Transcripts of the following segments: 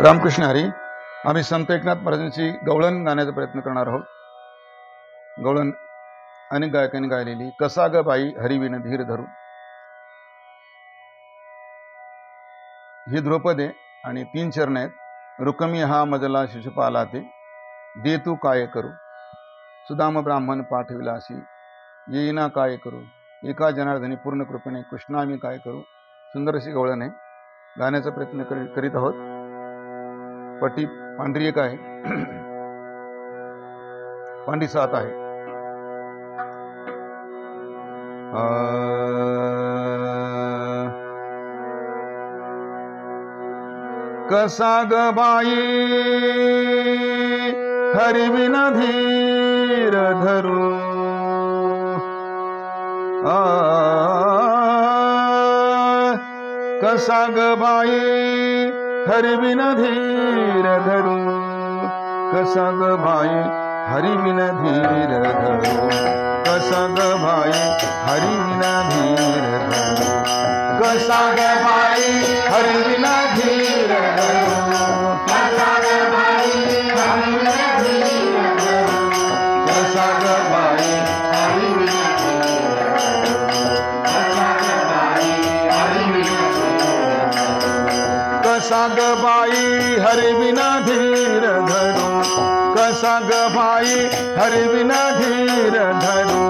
रामकृष्ण हरी. आम्ही संत एकनाथ महाराजांची गवळण गाण्याचा प्रयत्न करणार आहोत. गवळण अनेक गायकांनी गायलेली. कसा ग बाई हरिविन धीर धरू, ही ध्रुपद आहे आणि 3 चरण आहेत. रुकमी हा मजला शिशुपाला ते, दे तू काय करू, सुदाम ब्राह्मण पाठविलासी, येईना काय करू, एका जनार्दनी पूर्ण कृपेने कृष्णा आम्ही काय करू. सुंदर अशी गवळण आहे. गाण्याचा प्रयत्न करीत आहोत. पट्टी पांढरी एक आहे, पांढरी 7 आहे. कसा ग बाई हरिविन धीर धरू, कसा ग बाई हरिविन धीर धरू, कसा ग भाई हरिविन धीर धरू, कसा ग भाई हरिविन धीर धरू, कसा ग भाई हरिविन धीर धरू, कसा ग भाई हरिविन धीर धरू, कसा ग भाई हरिविन कसा ग बाई हरिविन धीर धरू, कसा ग भाई हरिविन धीर धरू,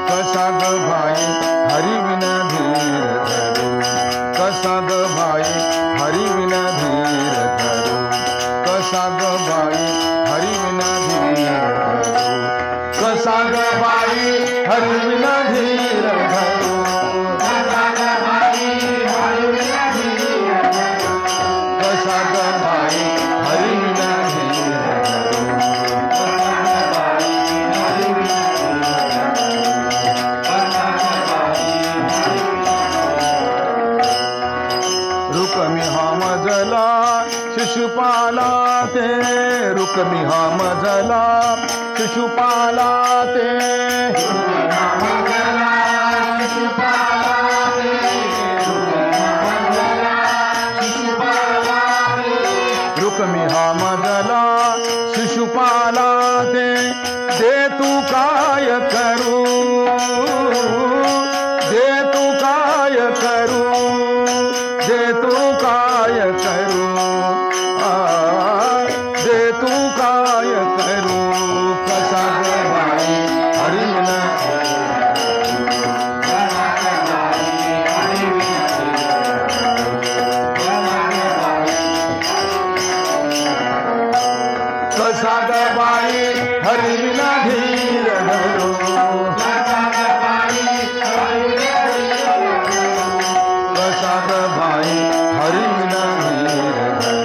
कसा ग भाई हरिविन धीर धरू, कसा ग भाई हरिविन धीर धरू, कसा ग भाई हरिविन धीर धरू, कसा ग भाई हरिविन धीर धरू, कसा ग भाई हरिविन कसा ग भाई हरिविन धीर धरू, रुकमी हा मजला शिशुपाला ते, रुकमी हा मजला शिशुपाला ते, रुकमी हा मजला शिशुपाला ते, दे तू काय करू, दे तू काय करू, दे तू काय करू, दे तू काय करू. कसा ग बाई हरिविन कसा ग बाई हरिविन धीर धरू, कसा ग बाई कसा ग भाई हरिविन धीर धरू,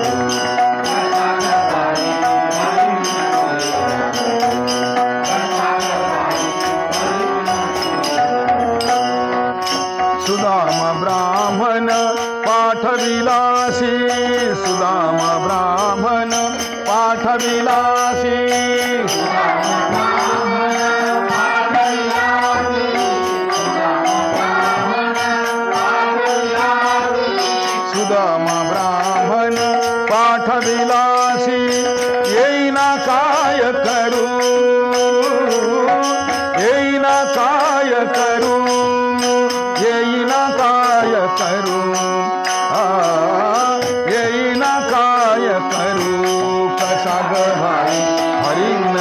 सुदाम ब्राह्मण पाठविलासी, सुदाम ब्राह्मण पाठविलासी, सुदाम ब्राह्मण पाठविलासी, येईना काय करू, येईना काय करू, येईना काय करू, येईना काय करू. कसा ग भाई हरिविन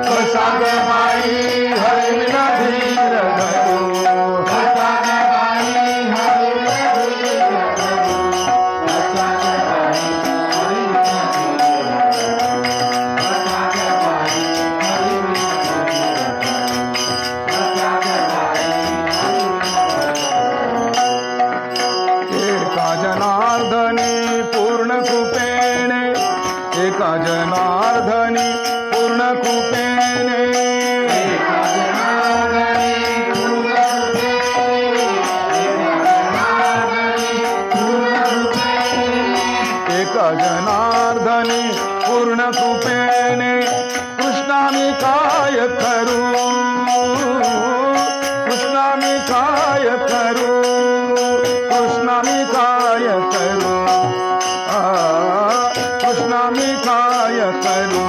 कसा ग बाई हरिविन धीर धरू, कसा ग बाई हरिविन धीर धरू, काय करू, कृष्णा मी काय करू, कृष्णा मी काय करू, कृष्णा मी काय करू,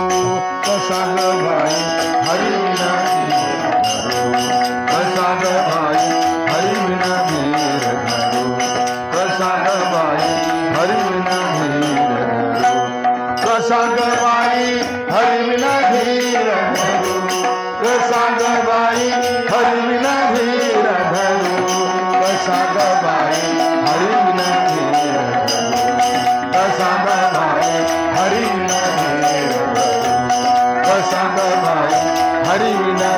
कसा ग बाई हरिविना कसा ग बाई हरिविना धीर धरू, कसा ग बाई हरिविना धीर धरू, कसा ग बाई हरिविना धीर धरू, कसा ग बाई हरिविना धीर धरू, कसा ग बाई हरिविना धीर धरू, कसा ग बाई हरिविना धीर धरू, कसा ग बाई हरिविना